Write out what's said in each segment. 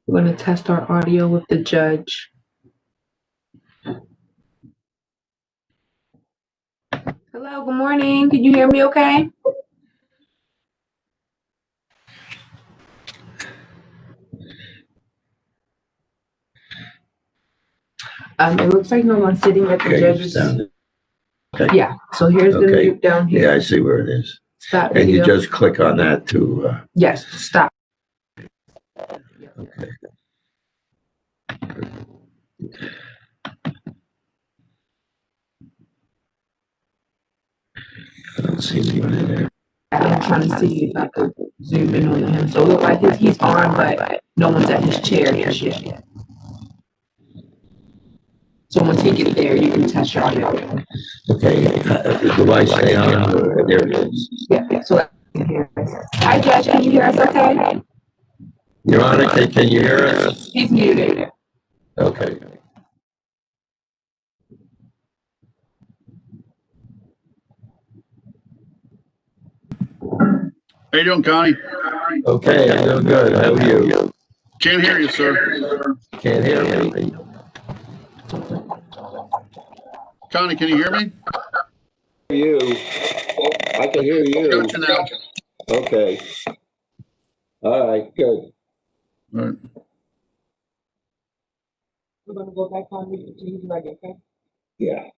We're going to test our audio with the judge. Hello, good morning. Can you hear me okay? It looks like no one's sitting at the judge's. Okay. Yeah, so here's the mute down here. Yeah, I see where it is. Stop And video. you just click on that to. Yes, stop. Okay. I don't see anybody there. I'm trying to see if I could zoom in on him. So it looks like he's on, but no one's at his chair just yet. So once he gets there, you can test your audio. Okay. The device stay on. There it is. Yeah, so I can hear us. Hi, Judge. Can you hear us okay? Your Honor, can you hear us? He's muted. Okay. How you doing, Connie? Okay, I'm doing good. How are you? Can't hear you, sir. Can't hear me. Connie, can you hear me? You. I can hear you. Got you now. Okay. All right, good. All right. We're going to go back on mute until he's ready, okay? Yeah.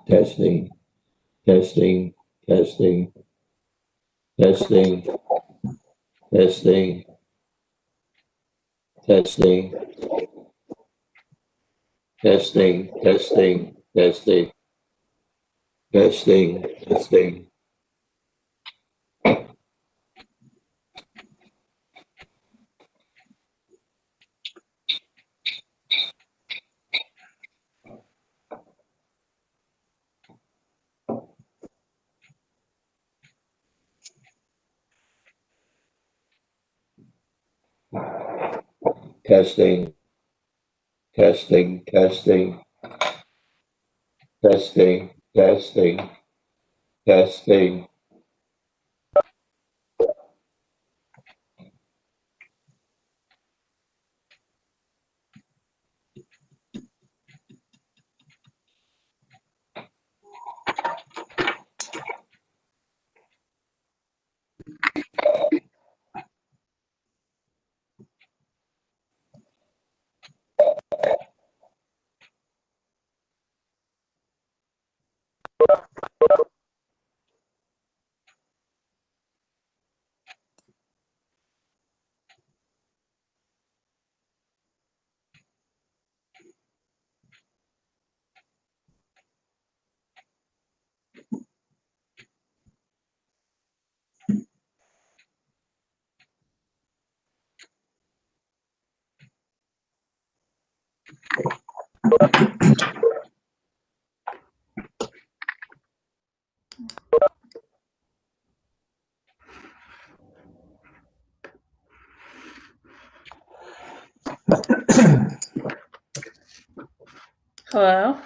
Testing, testing, testing, testing, testing, testing, testing, testing, testing, testing, testing. Testing, testing, testing, testing, testing, testing. Hello?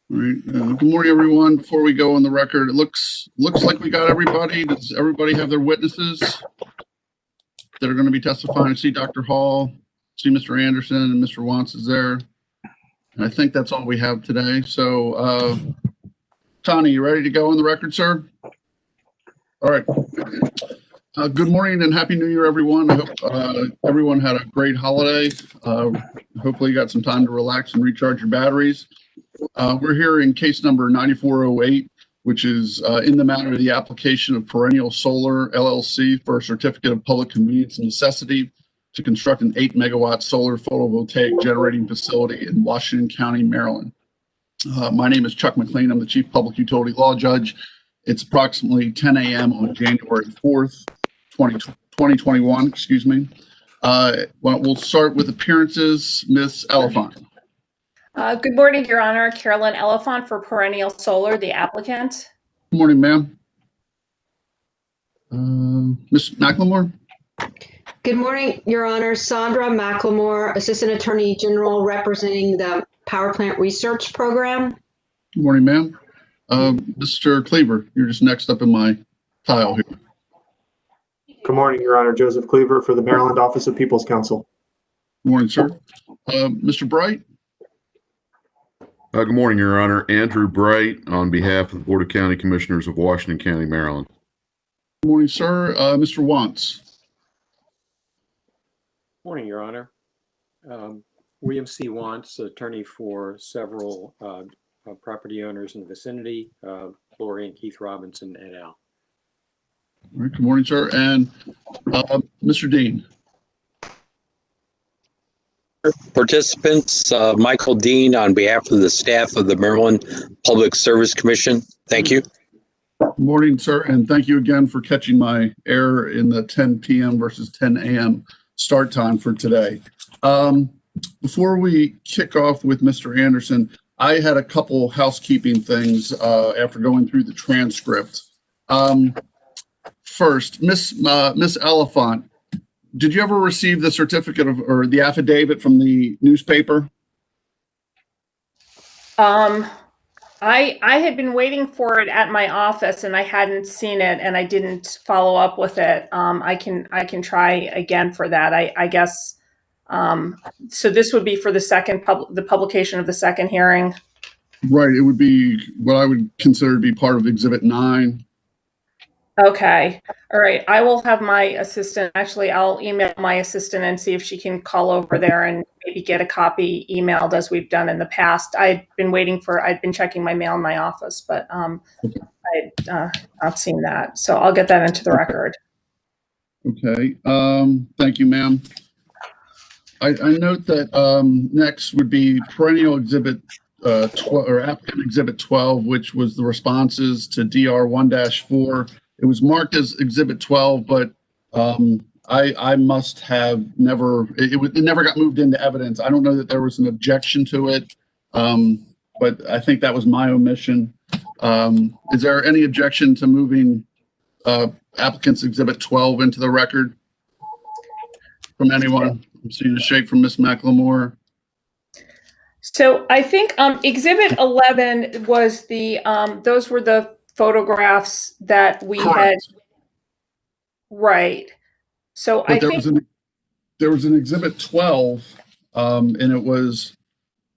All right. Good morning, everyone. Before we go on the record, it looks like we got everybody. Does everybody have their witnesses? that are going to be testifying. I see Dr. Hall, see Mr. Anderson, and Mr. Wantz is there. And I think that's all we have today. So, Tony, you ready to go on the record, sir? All right. Good morning and Happy New Year, everyone. I hope everyone had a great holiday. Hopefully you got some time to relax and recharge your batteries. We're here in case number 9408, which is in the matter of the application of Perennial Solar LLC for a certificate of public convenience and necessity to construct an 8 megawatt solar photovoltaic generating facility in Washington County, Maryland. My name is Chuck McLean. I'm the Chief Public Utility Law Judge. It's approximately 10 a.m. on January 4th, 2021, excuse me. We'll start with appearances. Ms. Elephant. Good morning, Your Honor. Carolyn Elephant for Perennial Solar, the applicant. Good morning, ma'am. Ms. McLemore. Good morning, Your Honor. Sandra McLemore, Assistant Attorney General representing the Power Plant Research Program. Good morning, ma'am. Mr. Cleaver, you're just next up in my tile here. Good morning, Your Honor. Joseph Cleaver for the Maryland Office of People's Counsel. Good morning, sir. Mr. Bright. Good morning, Your Honor. Andrew Bright on behalf of the Board of County Commissioners of Washington County, Maryland. Good morning, sir. Mr. Wantz. Morning, Your Honor. William C. Wantz, attorney for several property owners in the vicinity, Lori and Keith Robinson et al. All right, good morning, sir. And Mr. Dean. Participants, Michael Dean on behalf of the staff of the Maryland Public Service Commission. Thank you. Good morning, sir, and thank you again for catching my error in the 10 p.m. versus 10 a.m. start time for today. Before we kick off with Mr. Anderson, I had a couple housekeeping things after going through the transcript. First, Miss Elephant, did you ever receive the certificate of or the affidavit from the newspaper? I had been waiting for it at my office and I hadn't seen it and I didn't follow up with it. I can try again for that. I guess. So this would be for the publication of the second hearing. Right. It would be what I would consider to be part of Exhibit 9. Okay. All right. I will have my assistant, actually, I'll email my assistant and see if she can call over there and maybe get a copy emailed as we've done in the past. I'd been checking my mail in my office, but I'd not seen that. So I'll get that into the record. Okay. Thank you, ma'am. I note that next would be Perennial Exhibit 12 or Applicant Exhibit 12, which was the responses to DR 1-4. It was marked as Exhibit 12, but I must have never, it never got moved into evidence. I don't know that there was an objection to it, but I think that was my omission. Is there any objection to moving Applicant's Exhibit 12 into the record from anyone? I'm seeing a shake from Ms. McLemore. So I think Exhibit 11 was those were the photographs that we Correct. had. Right. So but there was an Exhibit 12, and it was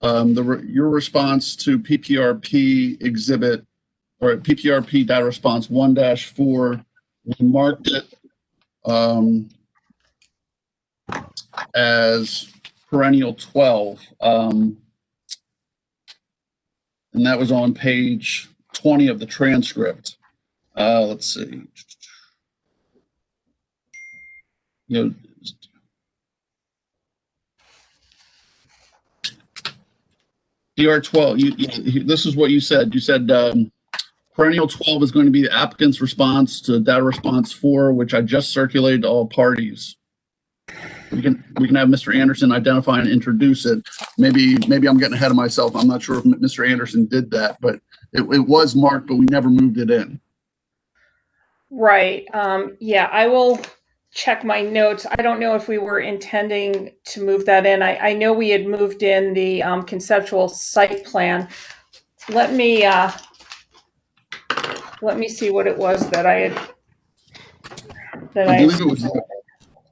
your response to PPRP exhibit or PPRP data response 1-4. We marked it as Perennial 12, and that was on page 20 of the transcript. Let's see. DR 12. This is what you said. You said Perennial 12 is going to be the applicant's response to data response 4, which I just circulated to all parties. We can have Mr. Anderson identify and introduce it. Maybe I'm getting ahead of myself. I'm not sure if Mr. Anderson did that, but it was marked, but we never moved it in. Right. Yeah, I will check my notes. I don't know if we were intending to move that in. I know we had moved in the conceptual site plan. Let me see what it was that I had.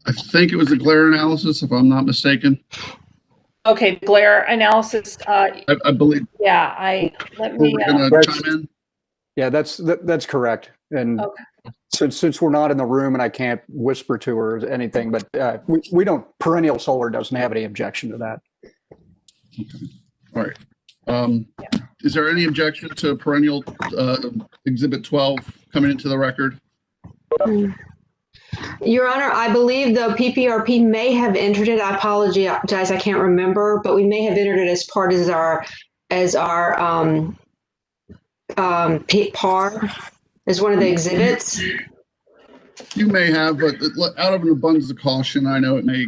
I think it was a glare analysis, if I'm not mistaken. Okay, glare analysis. I believe Yeah, let me. we're going to That's- chime in. Yeah, that's correct. And Okay. since we're not in the room and I can't whisper to her or anything, but we don't, Perennial Solar doesn't have any objection to that. All right. Is there any objection to Perennial Exhibit 12 coming into the record? Your Honor, I believe the PPRP may have entered it. I apologize, I can't remember, but we may have entered it as part of our PAR as one of the exhibits. You may have, but out of an abundance of caution, I know it may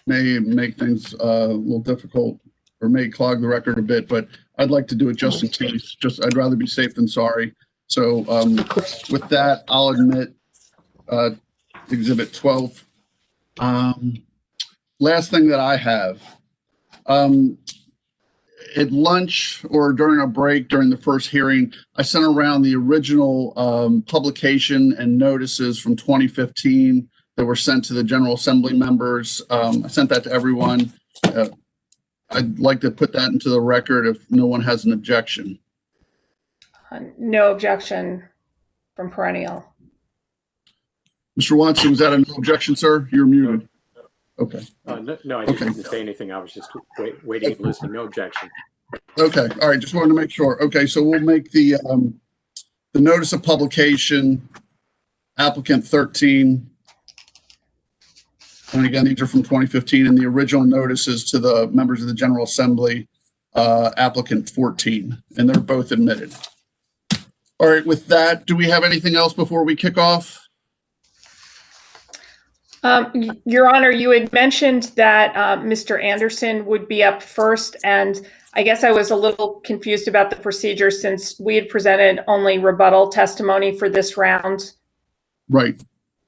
make things a little difficult or may clog the record a bit, but I'd like to do it just in case. I'd rather be safe than sorry. So with that, I'll admit Exhibit 12. Last thing that I have, at lunch or during a break during the first hearing, I sent around the original publication and notices from 2015 that were sent to the General Assembly members. I sent that to everyone. I'd like to put that into the record if no one has an objection. No objection from Perennial. Mr. Watson, was that a no objection, sir? You're muted. Okay. No, I didn't say anything. I was just waiting and listening. No objection. Okay. All right. Just wanted to make sure. Okay. So we'll make the notice of publication applicant 13. And again, these are from 2015, and the original notices to the members of the General Assembly, applicant 14, and they're both admitted. All right. With that, do we have anything else before we kick off? Your Honor, you had mentioned that Mr. Anderson would be up first, and I guess I was a little confused about the procedure since we had presented only rebuttal testimony for this round. Right.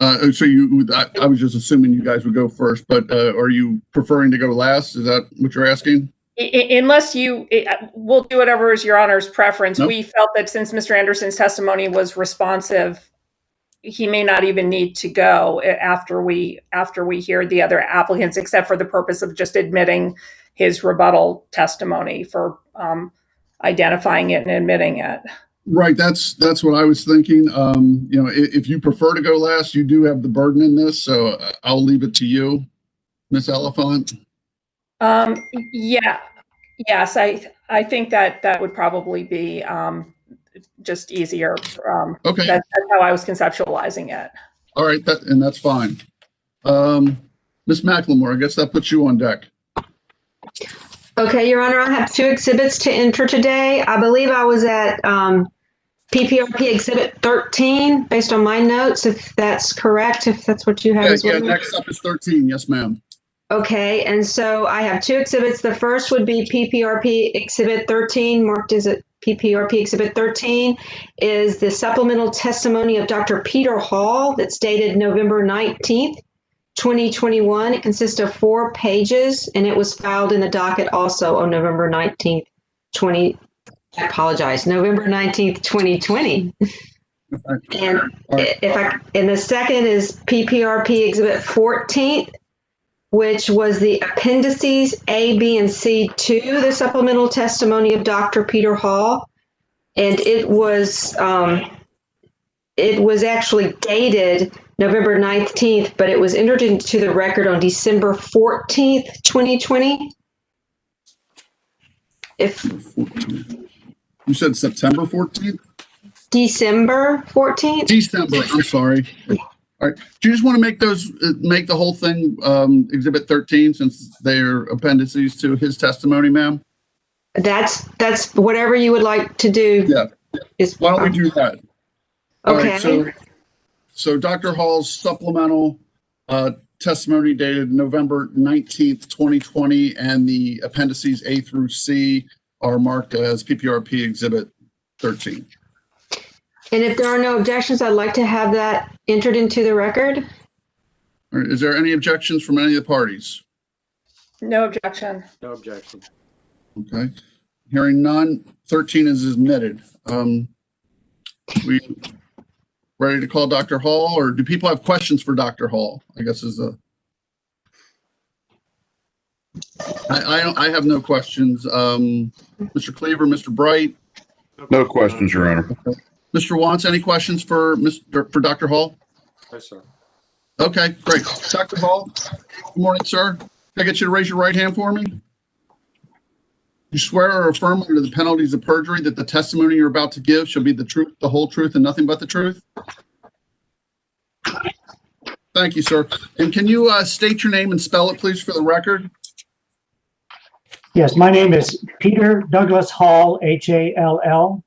So I was just assuming you guys would go first, but are you preferring to go last? Is that what you're asking? Unless we'll do whatever is Your Honor's preference. Nope. We felt that since Mr. Anderson's testimony was responsive, he may not even need to go after we hear the other applicants, except for the purpose of just admitting his rebuttal testimony for identifying it and admitting it. Right. That's what I was thinking. If you prefer to go last, you do have the burden in this, so I'll leave it to you, Ms. Elephant. Yeah. Yes, I think that would probably be just easier. Okay. That's how I was conceptualizing it. All right. That's fine. Ms. McLemore, I guess that puts you on deck. Okay, Your Honor, I have 2 exhibits to enter today. I believe I was at PPRP Exhibit 13, based on my notes, if that's correct, if that's what you have as well. Yeah, next up is 13. Yes, ma'am. Okay, and so I have 2 exhibits. The first would be PPRP Exhibit 13, marked as a PPRP Exhibit 13, is the supplemental testimony of Dr. Peter Hall that's dated November 19th, 2021. It consists of 4 pages, and it was filed in the docket also on November 19th, November 19th, 2020. And the second is PPRP Exhibit 14, which was the appendices A, B, and C to the supplemental testimony of Dr. Peter Hall. And it was actually dated November 19th, but it was entered into the record on December 14th, 2020. You said September 14th? December 14th? December, I'm sorry. All right. Do you just want to make the whole thing Exhibit 13 since they're appendices to his testimony, ma'am? That's whatever you would like to do. Yeah. Why don't we do that? Okay. All right, so Dr. Hall's supplemental testimony dated November 19th, 2020, and the appendices A through C are marked as PPRP Exhibit 13. And if there are no objections, I'd like to have that entered into the record. All right, is there any objections from any of the parties? No objection. No objection. Okay. Hearing none, 13 is admitted. We're ready to call Dr. Hall, or do people have questions for Dr. Hall? I guess is the. I have no questions. Mr. Cleaver, Mr. Bright. No questions, Your Honor. Mr. Wants, any questions for Dr. Hall? No, sir. Okay, great. Dr. Hall, good morning, sir. Can I get you to raise your right hand for me? You swear or affirm under the penalties of perjury that the testimony you're about to give shall be the truth, the whole truth, and nothing but the truth? Thank you, sir. And can you state your name and spell it, please, for the record? Yes, my name is Peter Douglas Hall, Hall.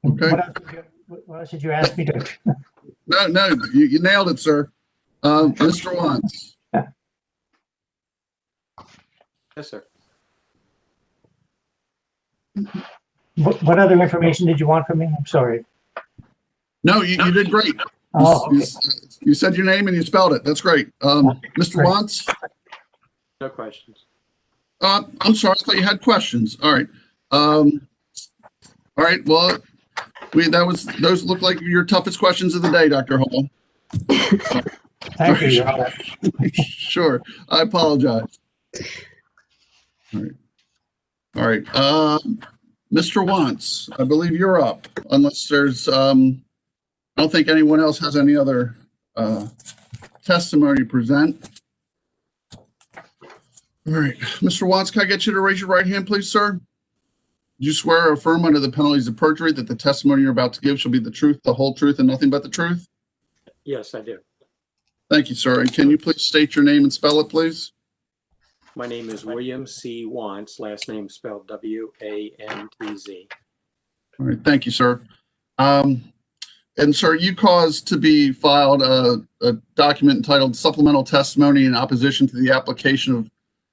Okay. What else did you ask me to? No, you nailed it, sir. Mr. Wants. Yes, sir. What other information did you want from me? I'm sorry. No, you did great. Oh, okay. You said your name and you spelled it. That's great. Mr. Great. Wants? No questions. I'm sorry. I thought you had questions. All right. All right. Well, those look like your toughest questions of the day, Dr. Hall. Thank you, Your Honor. Sure. I apologize. All right. All right. Mr. Wants, I believe you're up, unless there's, I don't think anyone else has any other testimony to present. All right. Mr. Wants, can I get you to raise your right hand, please, sir? Do you swear or affirm under the penalties of perjury that the testimony you're about to give shall be the truth, the whole truth, and nothing but the truth? Yes, I do. Thank you, sir. And can you please state your name and spell it, please? My name is William C. Wantz, last name spelled W-A-N-T-Z. All right. Thank you, sir. And sir, you caused to be filed a document entitled Supplemental Testimony in Opposition to the Application of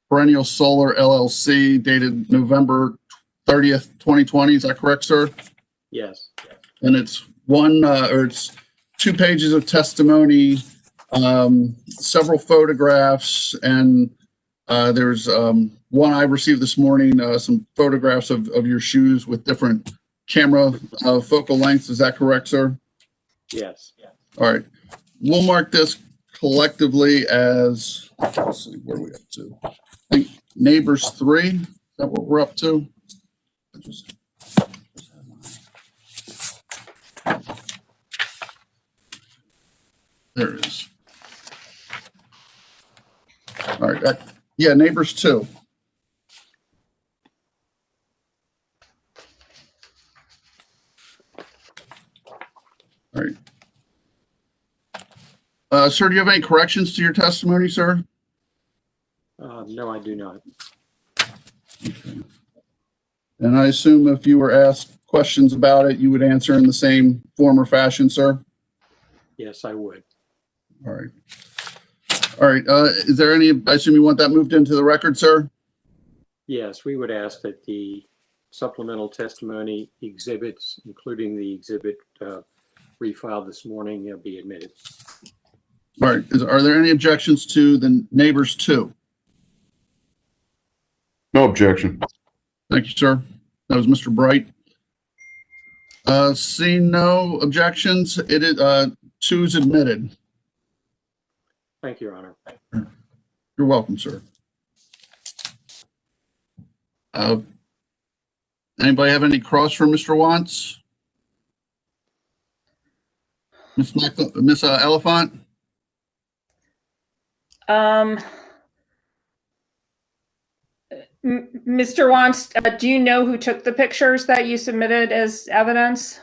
Perennial Solar LLC, dated November 30th, 2020. Is that correct, sir? Yes. And it's it's 2 pages of testimony, several photographs, and there's one I received this morning, some photographs of your shoes with different camera focal lengths. Is that correct, sir? Yes. All right. We'll mark this collectively as, let's see, where are we up to? I think neighbors 3. Is that what we're up to? There it is. All right. Yeah, neighbors 2. All right. Sir, do you have any corrections to your testimony, sir? No, I do not. Okay. And I assume if you were asked questions about it, you would answer in the same form or fashion, sir? Yes, I would. All right. All right. Is there any, I assume you want that moved into the record, sir? Yes, we would ask that the supplemental testimony exhibits, including the exhibit refiled this morning, be admitted. All right. Are there any objections to the neighbors 2? No objection. Thank you, sir. That was Mr. Bright. Seeing no objections, it is 2 is admitted. Thank you, Your Honor. You're welcome, sir. Anybody have any cross for Mr. Wants? Miss Elephant? Mr. Wants, do you know who took the pictures that you submitted as evidence?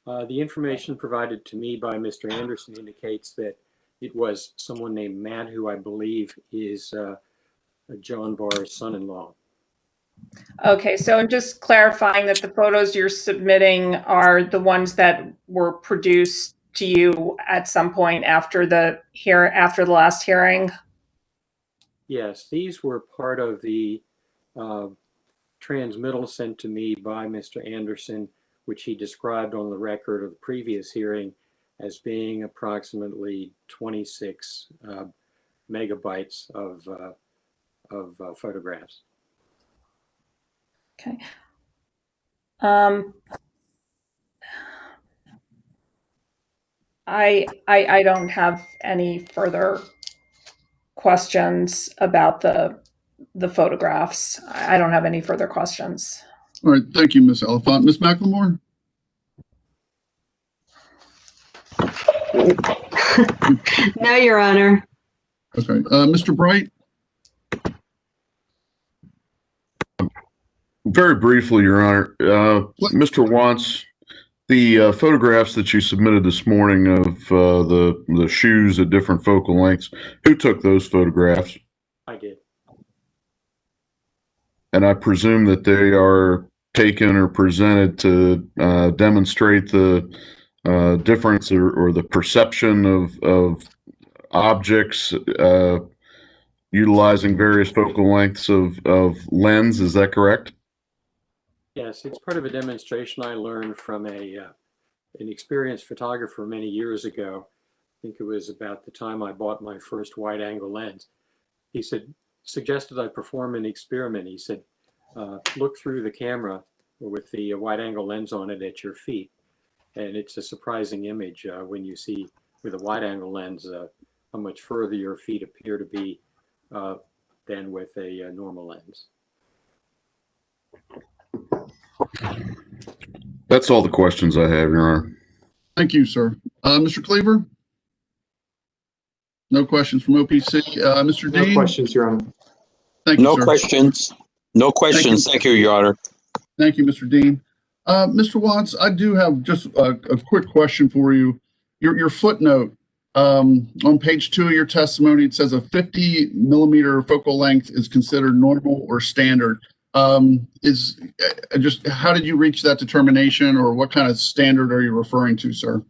The information provided to me by Mr. Anderson indicates that it was someone named Matt, who I believe is John Barr's son-in-law. Okay, so I'm just clarifying that the photos you're submitting are the ones that were produced to you at some point after the last hearing? Yes, these were part of the transmittal sent to me by Mr. Anderson, which he described on the record of the previous hearing as being approximately 26 megabytes of photographs. Okay. I don't have any further questions about the photographs. I don't have any further questions. All right, thank you, Ms. Oliphant. Ms. McLemore? No, Your Honor. Okay, Mr. Bright? Very briefly, Your Honor, Mr. Wantz, the photographs that you submitted this morning of the shoes at different focal lengths, who took those photographs? I did. And I presume that they are taken or presented to demonstrate the difference or the perception of objects utilizing various focal lengths of lens. Is that correct? Yes, it's part of a demonstration I learned from an experienced photographer many years ago. I think it was about the time I bought my first wide-angle lens. He suggested I perform an experiment. He said, look through the camera with the wide-angle lens on it at your feet. And it's a surprising image when you see with a wide-angle lens how much further your feet appear to be than with a normal lens. That's all the questions I have, Your Honor. Thank you, sir. Mr. Cleaver? No questions from OPC. Mr. Dean? No questions, Your Honor. Thank you, No sir. questions. No questions. Thank you, Your Honor. Thank you, Mr. Dean. Mr. Watts, I do have just a quick question for you. Your footnote on page 2 of your testimony, it says a 50 millimeter focal length is considered normal or standard. Is just how did you reach that determination, or what kind of standard are you referring to, sir?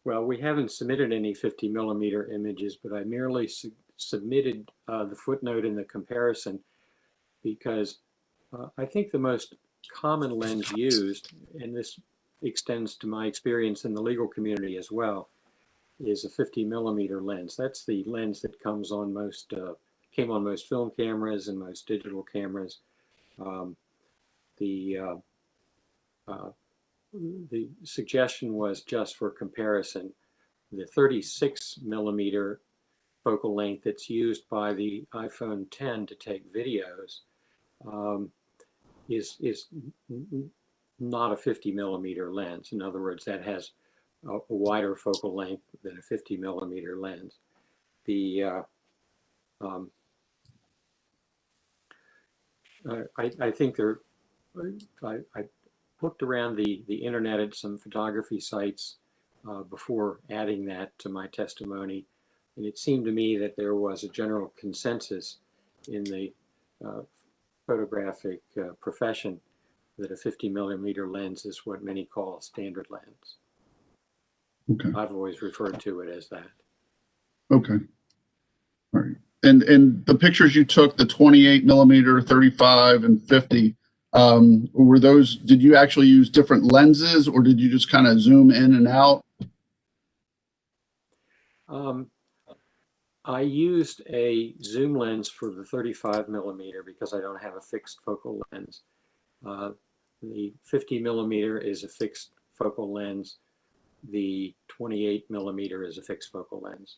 Well, we haven't submitted any 50 millimeter images, but I merely submitted the footnote in the comparison because I think the most common lens used, and this extends to my experience in the legal community as well, is a 50 millimeter lens. That's the lens that comes on came on most film cameras and most digital cameras. The suggestion was just for comparison. The 36 millimeter focal length that's used by the iPhone 10 to take videos is not a 50 millimeter lens. In other words, that has a wider focal length than a 50 millimeter lens. I think I looked around the internet at some photography sites before adding that to my testimony, and it seemed to me that there was a general consensus in the photographic profession that a 50 millimeter lens is what many call a standard lens. Okay. I've always referred to it as that. Okay. All right. And the pictures you took, the 28 millimeter, 35, and 50, were those, did you actually use different lenses, or did you just kind of zoom in and out? I used a zoom lens for the 35 millimeter because I don't have a fixed focal lens. The 50 millimeter is a fixed focal lens. The 28 millimeter is a fixed focal lens.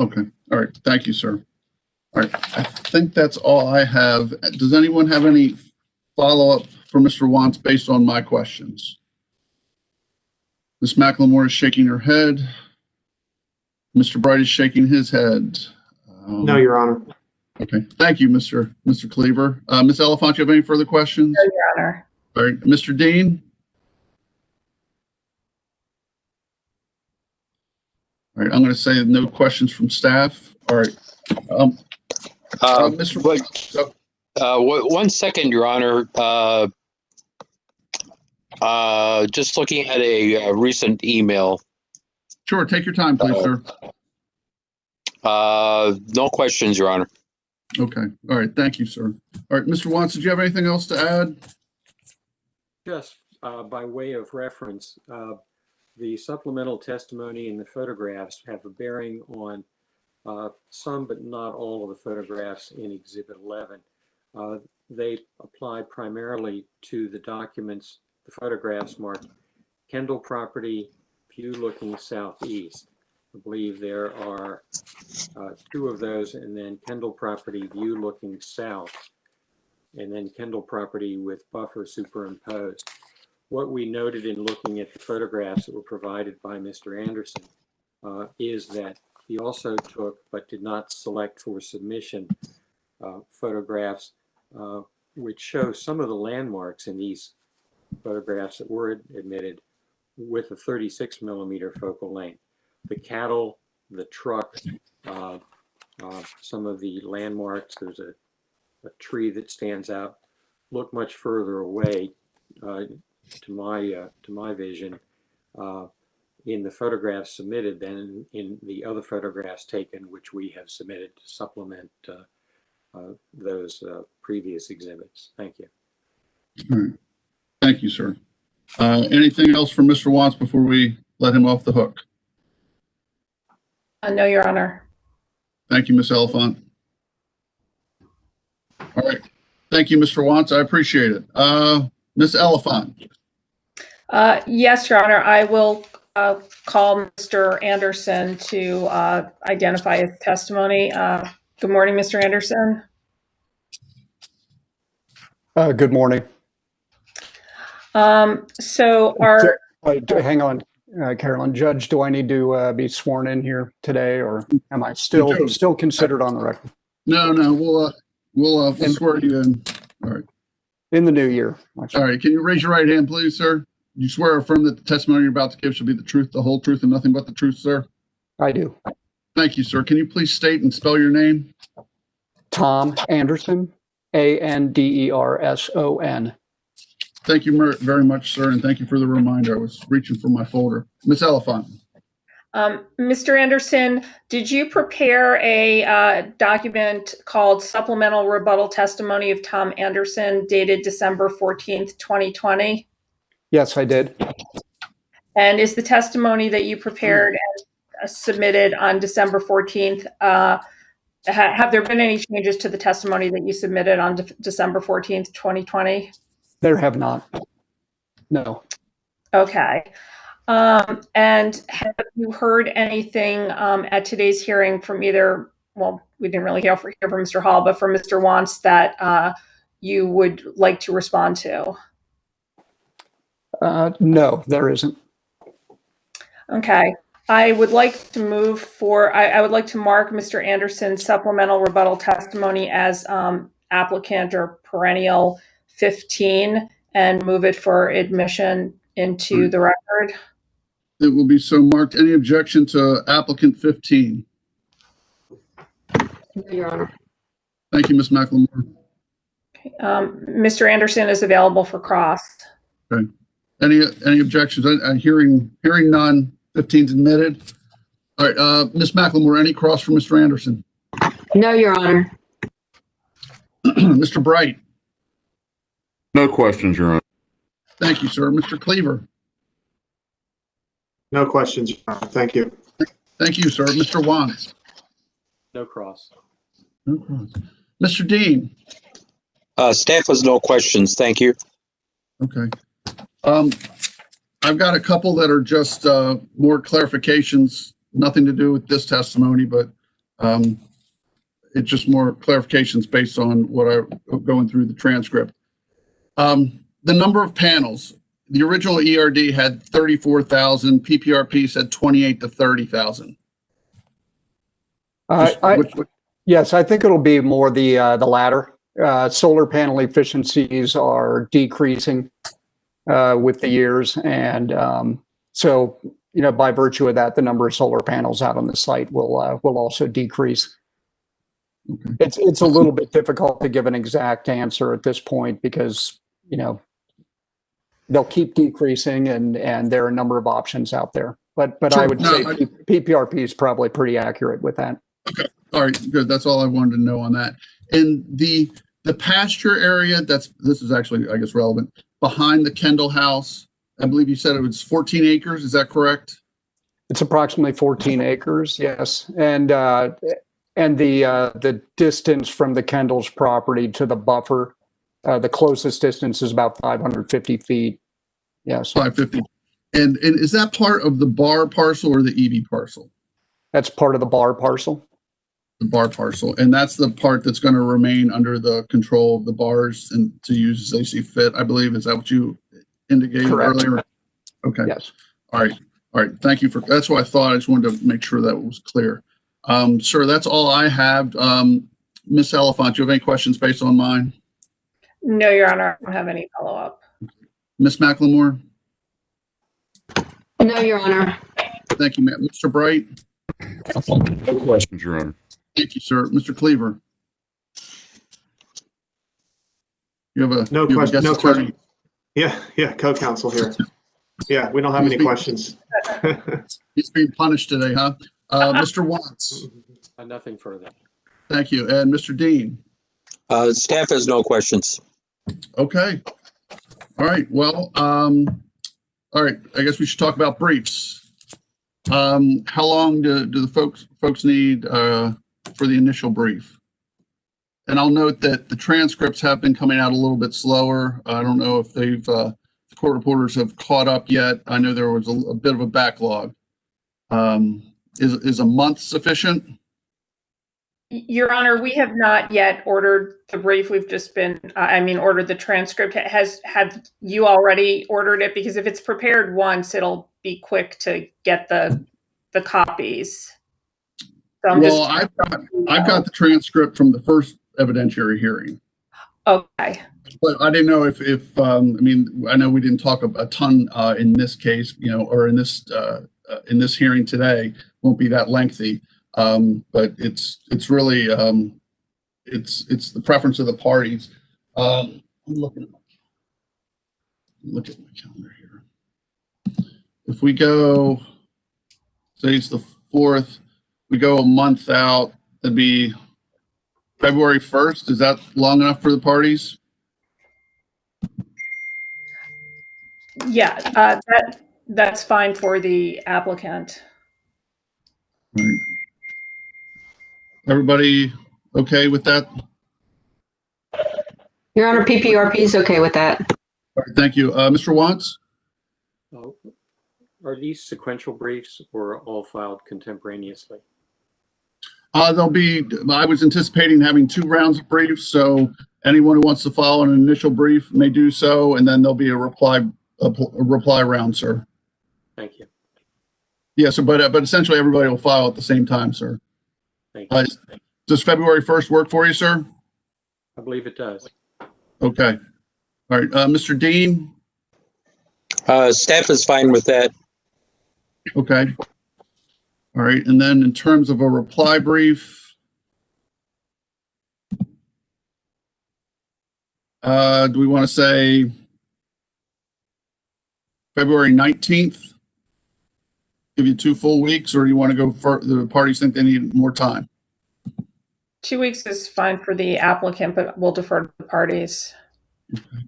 Okay. All right. Thank you, sir. All right. I think that's all I have. Does anyone have any follow-up for Mr. Wantz based on my questions? Ms. McLemore is shaking her head. Mr. Bright is shaking his head. No, Your Honor. Okay. Thank you, Mr. Cleaver. Ms. Oliphant, do you have any further questions? No, Your Honor. All right. Mr. Dean? All right. I'm going to say no questions from staff. All right. Mr. One second, Your Honor. Just looking at a recent email. Sure. Take your time, please, sir. No questions, Your Honor. Okay. All right. Thank you, sir. All right. Mr. Watts, did you have anything else to add? Just by way of reference, the supplemental testimony and the photographs have a bearing on some but not all of the photographs in Exhibit 11. they apply primarily to the documents, the photographs marked Kendall property, view looking southeast. I believe there are 2 of those, and then Kendall property, view looking south, and then Kendall property with buffer superimposed. What we noted in looking at the photographs that were provided by Mr. Anderson is that he also took, but did not select for submission, photographs which show some of the landmarks in these photographs that were admitted with a 36 millimeter focal length. The cattle, the truck, some of the landmarks, there's a tree that stands out, look much further away to my vision in the photographs submitted than in the other photographs taken, which we have submitted to supplement those previous exhibits. Thank you. All right. Thank you, sir. Anything else from Mr. Watts before we let him off the hook? No, Your Honor. Thank you, Ms. Elephant. All right. Thank you, Mr. Watts. I appreciate it. Ms. Elephant. Yes, Your Honor. I will call Mr. Anderson to identify his testimony. Good morning, Mr. Anderson. Good morning. So our hang on, Carolyn. Judge, do I need to be sworn in here today, or am I still considered on the record? No, we'll swear you in. All right. In the new year. All right. Can you raise your right hand, please, sir? You swear or affirm that the testimony you're about to give shall be the truth, the whole truth, and nothing but the truth, sir? I do. Thank you, sir. Can you please state and spell your name? Tom Anderson, Anderson. Thank you very much, sir, and thank you for the reminder. I was reaching for my folder. Ms. Elephant. Mr. Anderson, did you prepare a document called Supplemental Rebuttal Testimony of Tom Anderson dated December 14th, 2020? Yes, I did. And is the testimony that you prepared and submitted on December 14th, have there been any changes to the testimony that you submitted on December 14th, 2020? There have not. No. Okay. And have you heard anything at today's hearing from either, well, we didn't really hear from Mr. Hall, but from Mr. Wantz that you would like to respond to? No, there isn't. Okay. I would like to move for, I would like to mark Mr. Anderson's supplemental rebuttal testimony as applicant or Perennial 15 and move it for admission into the record. It will be so marked. Any objection to applicant 15? Your Honor. Thank you, Ms. McLemore. Okay. Mr. Anderson is available for cross. Okay. Any objections? Hearing none. 15's admitted. All right, Ms. McLemore, any cross for Mr. Anderson? No, Your Honor. Mr. Bright. No questions, Your Honor. Thank you, sir. Mr. Cleaver. No questions, Your Honor. Thank you. Thank you, sir. Mr. Wantz. No cross. No cross. Mr. Dean. Staff has no questions. Thank you. Okay. I've got a couple that are just more clarifications, nothing to do with this testimony, but it's just more clarifications based on what I'm going through the transcript. The number of panels, the original ERD had 34,000, PPRP said 28 to 30,000. Yes, I think it'll be more the latter. Solar panel efficiencies are decreasing with the years, and so by virtue of that, the number of solar panels out on the site will also decrease. Okay. It's a little bit difficult to give an exact answer at this point because they'll keep decreasing, and there are a number of options out there. But sure, I would say PPRP is probably pretty accurate with that. Okay, all right, good. That's all I wanted to know on that. And the pasture area, this is actually, I guess, relevant, behind the Kendall house, I believe you said it was 14 acres. Is that correct? It's approximately 14 acres, yes. And the distance from the Kendall's property to the buffer The closest distance is about 550 feet. Yes. 550. And is that part of the bar parcel or the EB parcel? That's part of the bar parcel. The bar parcel. And that's the part that's going to remain under the control of the bars and to use as they see fit, I believe. Is that what you indicated Correct. earlier? Okay. Yes. All right. All right. Thank you for, that's what I thought. I just wanted to make sure that was clear. Sir, that's all I have. Ms. Elephant, do you have any questions based on mine? No, Your Honor, I don't have any follow-up. Ms. McLemore? No, Your Honor. Thank you, ma'am. Mr. Bright? No questions, Your Honor. Thank you, sir. Mr. Cleaver? You have a No you have a question. guest No attorney. question. Yeah, co-counsel here. Yeah, we don't have any questions. He's being punished today, huh? Mr. Watts? Nothing further. Thank you. And Mr. Dean? Staff has no questions. Okay. All right. Well, all right. I guess we should talk about briefs. How long do the folks need for the initial brief? And I'll note that the transcripts have been coming out a little bit slower. I don't know if they've the court reporters have caught up yet. I know there was a bit of a backlog. Is a month sufficient? Your Honor, we have not yet ordered the brief. We've just been, ordered the transcript. Have you already ordered it? Because if it's prepared once, it'll be quick to get the copies. So Well, I've got the transcript from the first evidentiary hearing. Okay. But I didn't know if I know we didn't talk a ton in this case, or in this hearing today. Won't be that lengthy. But it's really it's the preference of the parties. I'm looking at my calendar here. If we go, say it's the 4th, we go a month out, that'd be February 1st. Is that long enough for the parties? Yeah, that's fine for the applicant. All right. Everybody okay with that? Your Honor, PPRP is okay with that. All right, thank you. Mr. Watts? Are these sequential briefs or all filed contemporaneously? There'll be, I was anticipating having 2 rounds of briefs, so anyone who wants to file an initial brief may do so, and then there'll be a reply round, sir. Thank you. Yeah, so, but essentially everybody will file at the same time, sir. Thank you. Does February 1st work for you, sir? I believe it does. Okay. All right, Mr. Dean? Staff is fine with that. Okay. All right, and then in terms of a reply brief, do we want to say February 19th? Give you 2 full weeks, or do you want to go for the parties think they need more time? 2 weeks is fine for the applicant, but we'll defer to the parties. Okay.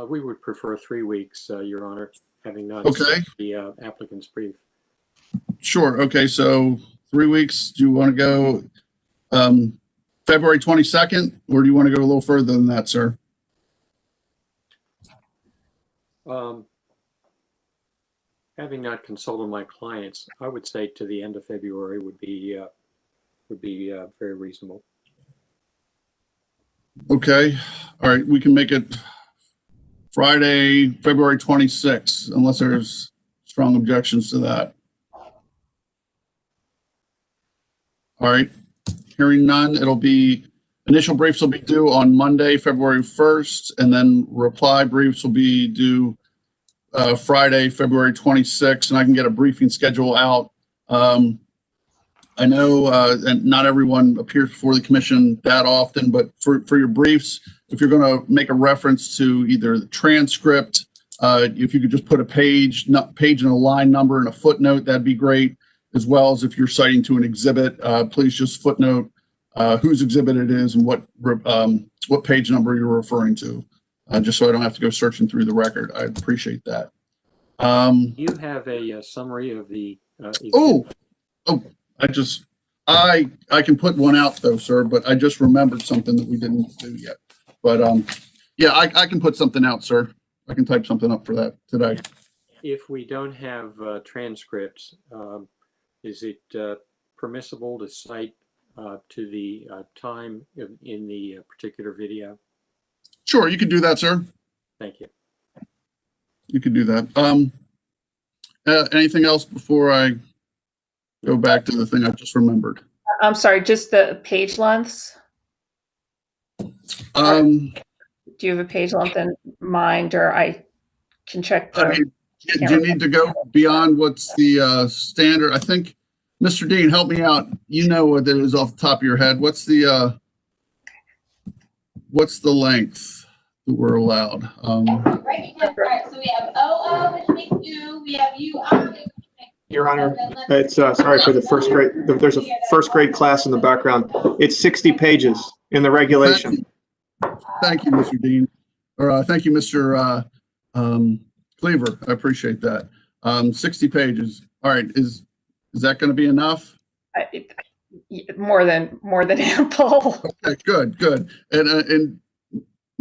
We would prefer 3 weeks, Your Honor, having not seen the applicant's brief. Sure. Okay, so 3 weeks. Do you want to go February 22nd, or do you want to go a little further than that, sir? Having not consulted my clients, I would say to the end of February would be very reasonable. Okay. All right. We can make it Friday, February 26th, unless there's strong objections to that. All right. Hearing none, it'll be initial briefs will be due on Monday, February 1st, and then reply briefs will be due Friday, February 26th, and I can get a briefing schedule out. I know and not everyone appears before the commission that often, but for your briefs, if you're going to make a reference to either the transcript, if you could just put a page and a line number and a footnote, that'd be great. As well as if you're citing to an exhibit, please just footnote whose exhibit it is and what page number you're referring to, just so I don't have to go searching through the record. I appreciate that. You have a summary of the I can put one out though, sir, but I just remembered something that we didn't do yet. But yeah, I can put something out, sir. I can type something up for that today. If we don't have transcripts, is it permissible to cite to the time in the particular video? Sure, you can do that, sir. Thank you. You can do that. Anything else before I go back to the thing I just remembered? I'm sorry, just the page lengths? Do you have a page length in mind, or I can check I mean, do you need to go beyond what's the standard? I think, Mr. Dean, help me out. You know what it is off the top of your head. What's the length that we're allowed? Right, so we have OO, which makes 2. We have UR. Your Honor, it's sorry for the first grade. There's a first grade class in the background. It's 60 pages in the regulation. Thank you, Mr. Dean. Or thank you, Mr. Cleaver. I appreciate that. 60 pages. All right. Is that going to be enough? More than ample. Okay, good. And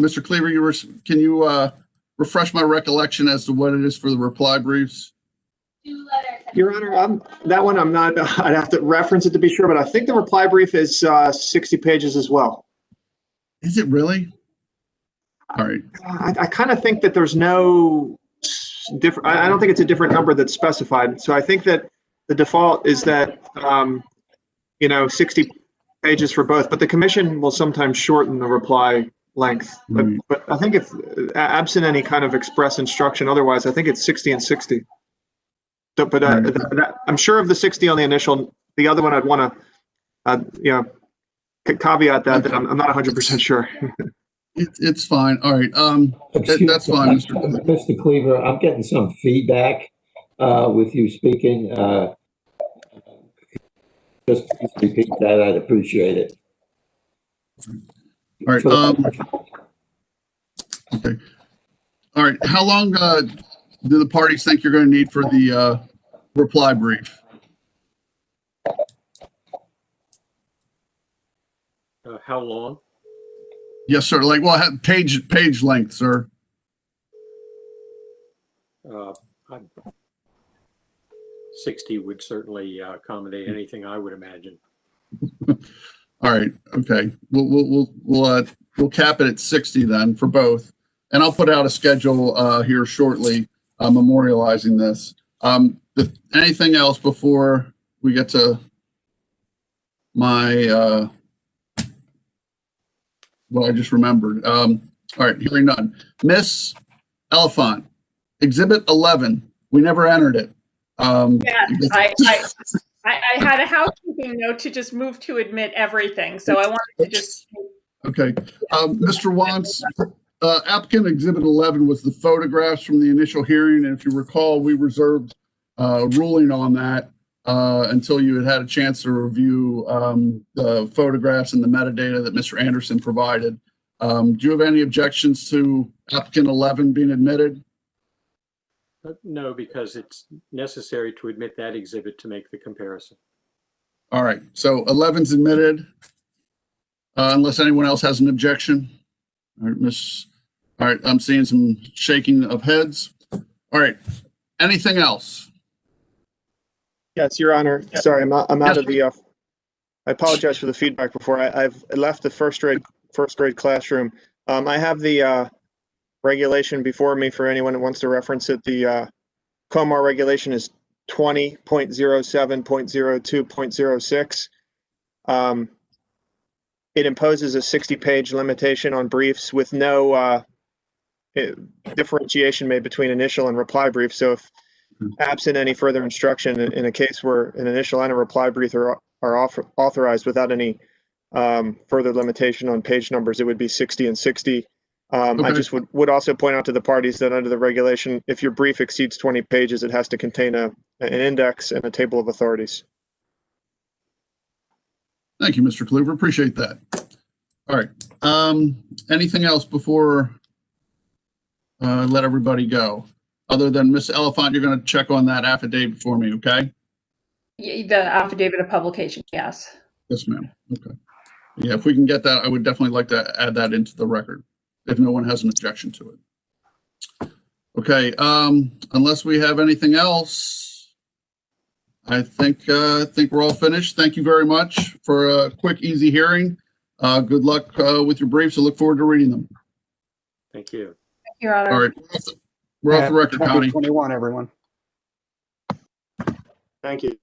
Mr. Cleaver, can you refresh my recollection as to what it is for the reply briefs? 2 letters. Your Honor, that one I'm not. I'd have to reference it to be sure, but I think the reply brief is 60 pages as well. Is it really? All right. I kind of think that there's no different. I don't think it's a different number that's specified. So I think that the default is that 60 pages for both. But the commission will sometimes shorten the reply length. But I think if absent any kind of express instruction, otherwise, I think it's 60 and 60. So, but I'm sure of the 60 on the initial. The other one, I'd want to, caveat that I'm not 100% sure. It's fine. All right. That's fine, Mr. Cleaver, I'm getting some feedback with you speaking. Just please repeat that. I'd appreciate it. All right. Okay. All right. How long do the parties think you're going to need for the reply brief? How long? Yes, sir. Like, well, page length, sir. 60 would certainly accommodate anything I would imagine. All right. Okay. We'll cap it at 60 then for both, and I'll put out a schedule here shortly, memorializing this. Anything else before we get to my what I just remembered? All right. Hearing none. Miss Elephant, Exhibit 11. We never entered it. Yeah, I had a housekeeping note to just move to admit everything, so I wanted to just. Okay, Mr. Wantz, applicant Exhibit 11 was the photographs from the initial hearing, and if you recall, we reserved ruling on that until you had a chance to review the photographs and the metadata that Mr. Anderson provided. Do you have any objections to applicant 11 being admitted? No, because it's necessary to admit that exhibit to make the comparison. All right, so 11's admitted, unless anyone else has an objection. All right, all right, I'm seeing some shaking of heads. All right, anything else? Yes, Your Honor. Sorry, I'm out of the. I apologize for the feedback before. I've left the first grade classroom. I have the regulation before me for anyone who wants to reference it. The COMAR regulation is 20.07.02.06. It imposes a 60-page limitation on briefs with no differentiation made between initial and reply brief. So if absent any further instruction in a case where an initial and a reply brief are authorized without any further limitation on page numbers, it would be 60 and 60. Okay. I just would also point out to the parties that under the regulation, if your brief exceeds 20 pages, it has to contain an index and a table of authorities. Thank you, Mr. Cleaver. Appreciate that. All right. Anything else before let everybody go? Other than Ms. Elephant, you're going to check on that affidavit for me, okay? The affidavit of publication, yes. Yes, ma'am. Okay. Yeah, if we can get that, I would definitely like to add that into the record. if no one has an objection to it. Okay, unless we have anything else, I think we're all finished. Thank you very much for a quick, easy hearing. Good luck with your briefs. I look forward to reading them. Thank you. Thank you, Your Honor. All right, we're off the record, Connie. 2021, everyone. Thank you.